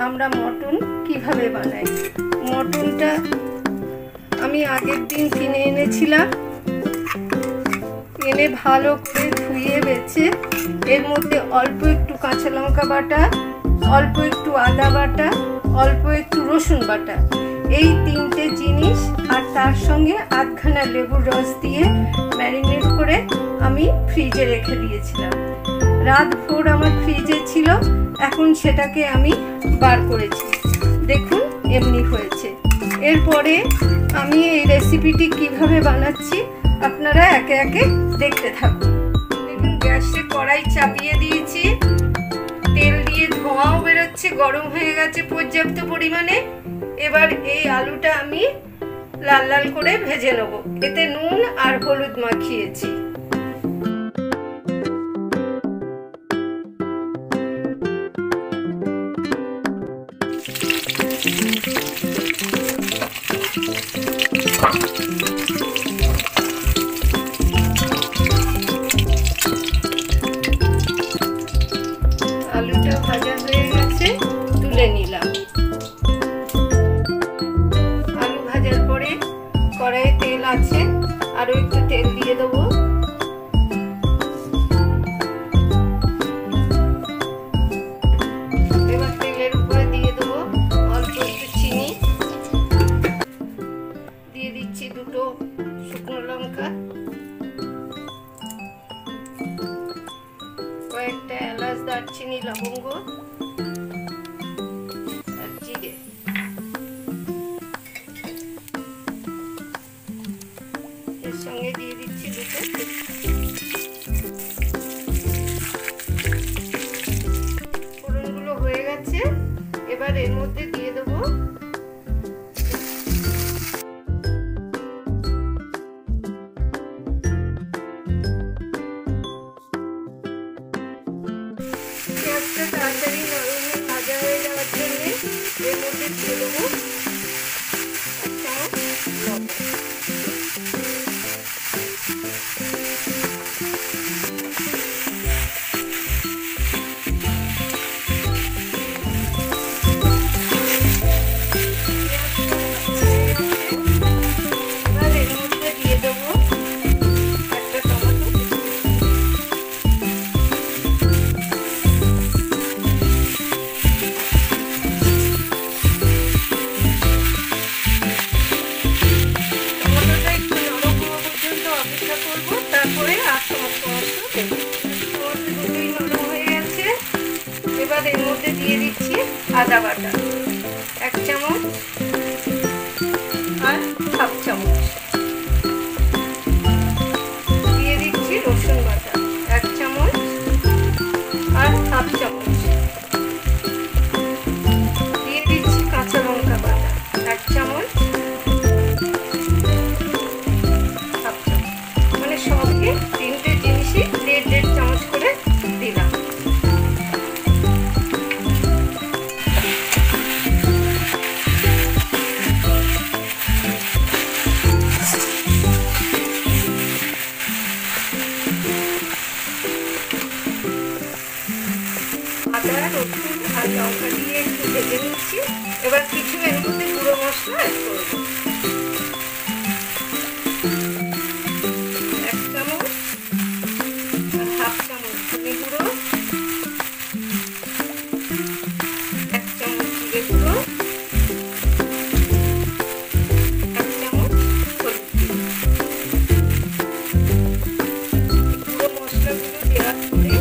আমরা মটন কিভাবে বানাই। মটনটা আমি আগের দিন কিনে এনেছিলাম, এনে ভালো করে ধুয়ে বেছে এর মধ্যে অল্প একটু কাঁচা লঙ্কা বাটা, অল্প একটু আদা বাটা, অল্প একটু রসুন বাটা, এই তিনটে জিনিস আর তার সঙ্গে আধখানা লেবুর রস দিয়ে ম্যারিনেট করে আমি ফ্রিজে রেখে দিয়েছিলাম। রাত ভোর আমার ফ্রিজে ছিল, এখন সেটাকে আমি বার করেছি। দেখুন এমনি হয়েছে। এরপরে আমি এই রেসিপিটি কিভাবে বানাচ্ছি আপনারা একে একে দেখতে থাকুন। দেখুন গ্যাসে কড়াই চাপিয়ে দিয়েছি, তেল দিয়ে ধোঁয়াও বেরোচ্ছে, গরম হয়ে গেছে পর্যাপ্ত পরিমাণে। এবার এই আলুটা আমি লাল লাল করে ভেজে নেব। এতে নুন আর হলুদ মাখিয়েছি। আলুটা ভাজা হয়ে গেছে, তুলে নিলাম। আলু ভাজার পরে কড়াইয়ে তেল আছে, আরো একটু তেল দিয়ে দেবো। এবার তেলের উপরে দিয়ে দেবো অল্প একটু চিনি, দিয়ে দিচ্ছি দুটো শুকনো লঙ্কা, কয়েকটা এলাচ, দারচিনি, লবঙ্গ আর জিরে। এর সঙ্গে দিয়ে দিচ্ছি দুটো ফোড়নগুলো হয়ে গেছে। এবার এর মধ্যে দিয়ে দেবো পেঁয়াজটা তাড়াতাড়ি নরমে ভাজা হয়ে যাওয়ার জন্য এর মধ্যে দিয়ে দেবো এক চামচ লবণ। এবার এর মধ্যে দিয়ে দেবো একটা টমেটো। এবার এর মধ্যে দিয়ে দিচ্ছি আদা বাটা এক চামচ আর হাফ চামচ, দিয়ে দিচ্ছি রসুন বাটা এক চামচ আর হাফ চামচ, দিয়ে দিচ্ছি কাঁচা লঙ্কা বাটা এক চামচ হাফ চামচ, মানে সবকে তিনটে জিনিসই 1.5 চামচ করে দিলাম। আদা, রসুন আর লঙ্কা দিয়ে একটু ভেজে নিচ্ছি। এবার কিছু এর মধ্যে গুঁড়ো মশলা অ্যাড করব। এক চামচ আর হাফ চামচ ধনে গুঁড়ো, এক চামচ জিরে গুঁড়ো, এক চামচ হলুদ গুঁড়ো। গুঁড়ো মশলাগুলো দেওয়ার পরে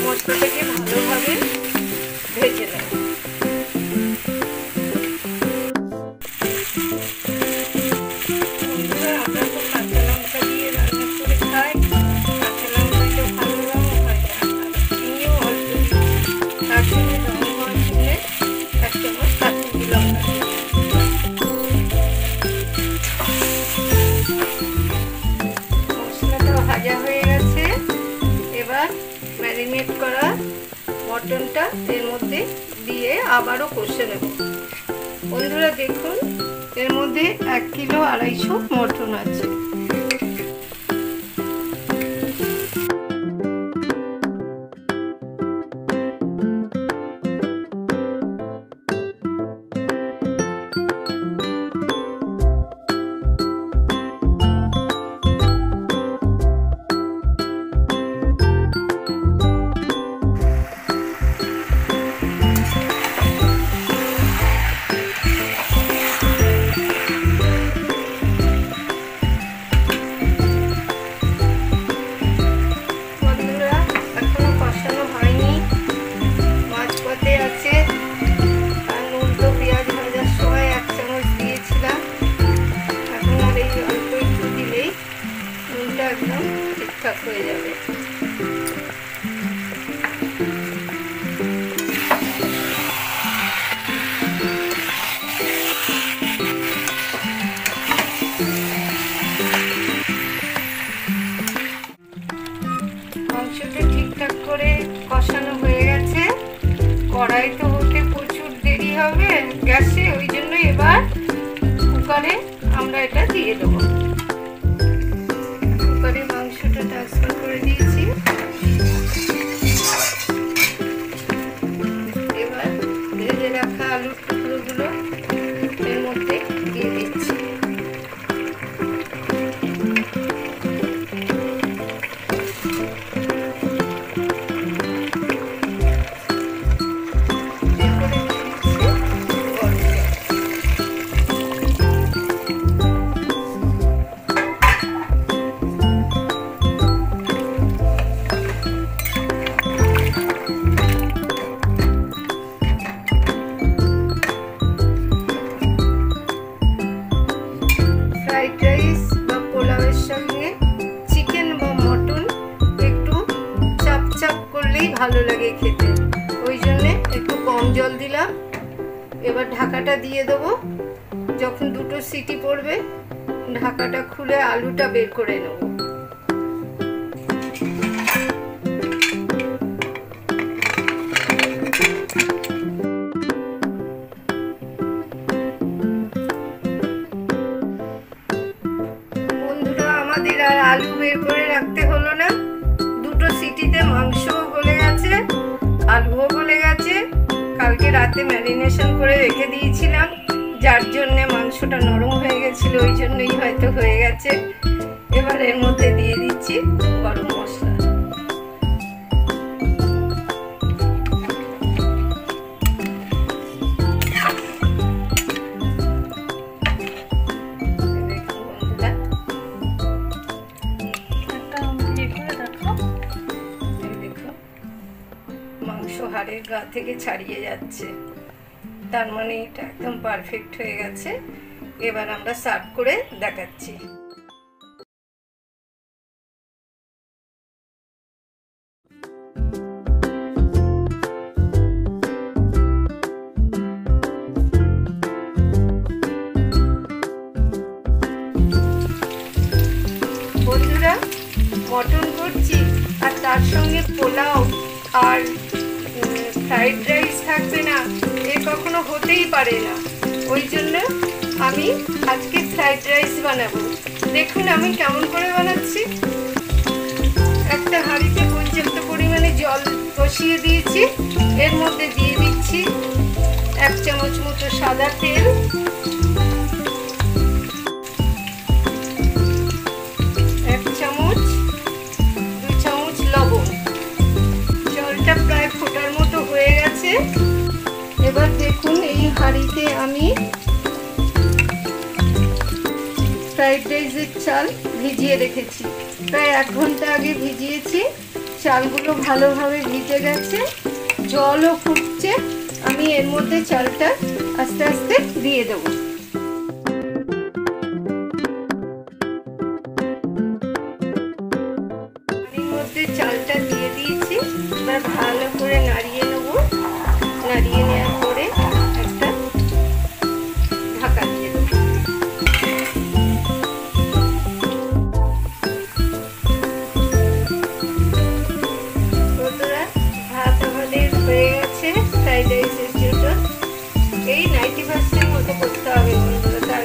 মশলাটাকে ভালোভাবে ভেজে নেব। আমরা তো কাঁচা লঙ্কা দিয়ে রান্না করে খাই, কাঁচা লঙ্কাটা ভালো রঙ হয় না, চিনিও অল্প, তার জন্য রঙ হওয়ার জন্য এক চামচ কাশ্মীরি লঙ্কা দিই। মশলাটা ভাজা হয়ে গেছে। এবার ম্যারিনেট করা মটনটা এর মধ্যে দিয়ে আবারও কষে নেব। বন্ধুরা দেখুন এর মধ্যে 1 কিলো 250 মটন আছে। একদম ঠিকঠাক হয়ে যাবে। মাংসটা ঠিকঠাক করে কষানো হয়ে গেছে। কড়াই তো হতে প্রচুর দেরি হবে গ্যাসে, ওই জন্য এবার কুকারে আমরা এটা দিয়ে দেবো। কুকারে মাংসটা ট্রান্সফার করে দিয়েছি। এবার ভেজে রাখা আলুর টুকরোগুলো এর মধ্যে দিয়ে দিচ্ছি। ফ্রাইড রাইস বা পোলাওয়ের সঙ্গে চিকেন বা মটন একটু চাপ চাপ করলেই ভালো লাগে খেতে, ওই জন্যে একটু কম জল দিলাম। এবার ঢাকাটা দিয়ে দেবো। যখন দুটো সিটি পড়বে ঢাকাটা খুলে আলুটা বের করে নেব। আমাদের আর আলু বের করে রাখতে হলো না, দুটো সিটিতে মাংসও গলে গেছে, আলুও গলে গেছে। কালকে রাতে ম্যারিনেশন করে রেখে দিয়েছিলাম, যার জন্যে মাংসটা নরম হয়ে গেছিল, ওই জন্যই হয়তো হয়ে গেছে। এবার এর মধ্যে দিয়ে দিচ্ছি গরম মশলা। মাংস হাড়ের গা থেকে ছাড়িয়ে যাচ্ছে, তার মানে এটা একদম পারফেক্ট হয়ে গেছে। এবার আমরা সার্ভ করে দেখাচ্ছি। বন্ধুরা, মটন করছি আর তার সঙ্গে পোলাও আর ফ্রাইড রাইস থাকবে না, এ কখনো হতেই পারে না। ওই জন্য আমি আজকে ফ্রাইড রাইস বানাবো। দেখুন আমি কেমন করে বানাচ্ছি। একটা হাঁড়িতে পর্যাপ্ত পরিমাণে জল বসিয়ে দিয়েছি, এর মধ্যে দিয়ে দিচ্ছি 1 চামচ মতো সাদা তেল, 1 চামচ 2 চামচ লবণ। জলটা প্রায় ফোটার মতো হয়ে গেছে। এবার দেখুন এই হাঁড়িতে আমি ফ্রাইড রাইসের চাল ভিজিয়ে রেখেছি, প্রায় 1 ঘন্টা আগে ভিজিয়েছি। চালগুলো ভালোভাবে ভিজে গেছে, জলও ফুটছে। আমি এর মধ্যে চালটা আস্তে আস্তে দিয়ে দেবো। এর মধ্যে চালটা দিয়ে দিয়েছি, এবার ভালো করে নাড়িয়ে নেবো। নাড়িয়ে নেওয়ার পরে একটা ঢাকা দিয়ে দেবো। ভাত আমাদের হয়ে গেছে ফ্রাইড রাইসের জন্য। এই 90% মতো করতে হবে বন্ধুরা, তার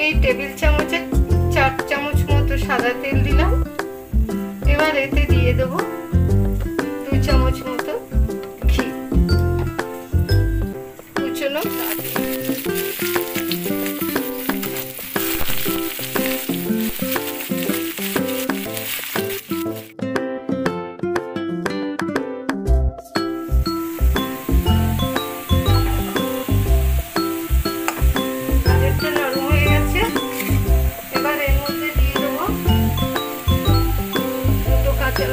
এই টেবিল চামচে 4 চামচ মতো সাদা তেল দিলাম। এবার এতে দিয়ে দেবো 2 চামচ মতো ঘি কুচনো।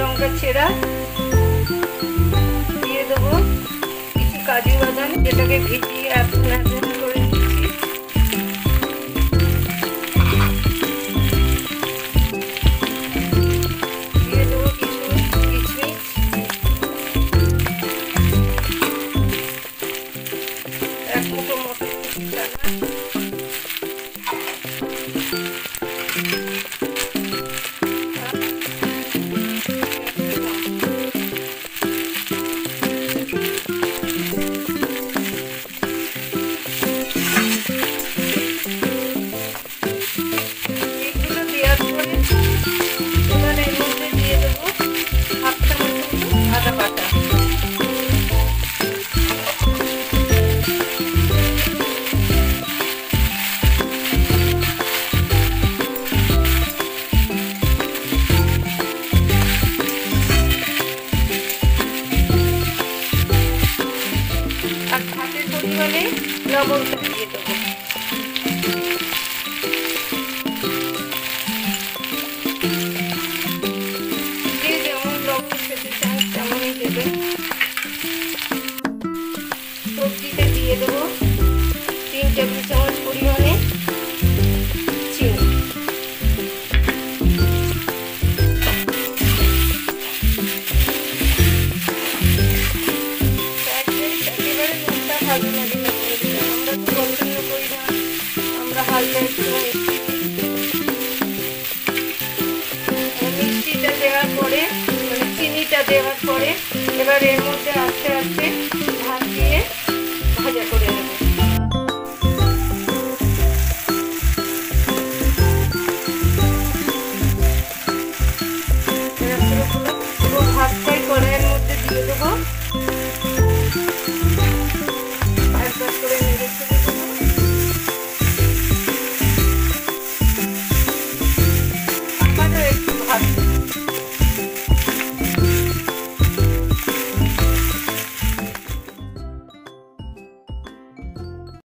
লঙ্কা ছেঁড়া দিয়ে দেবো, কিছু কাজু বাদাম যেটাকে ভিজিয়ে এখন করে নিচ্ছি, দিয়ে দেবো কিছু কিশমিশ, এক মুঠো মটরশুঁটি দানা, লবণ দিয়ে দেবো। যে যেমন লবণ খেতে চান তেমনই দেবে। সবজিতে দিয়ে দেবো 3 টেবিল চামচ পরিমাণে চিনি। একেবারে নুনটা ভালো লাগে না, আমরা তো পছন্দ করি না, আমরা হালকা একটু মিষ্টিটা দেওয়ার পরে, মানে চিনিটা দেওয়ার পরে এবার এর মধ্যে আস্তে আস্তে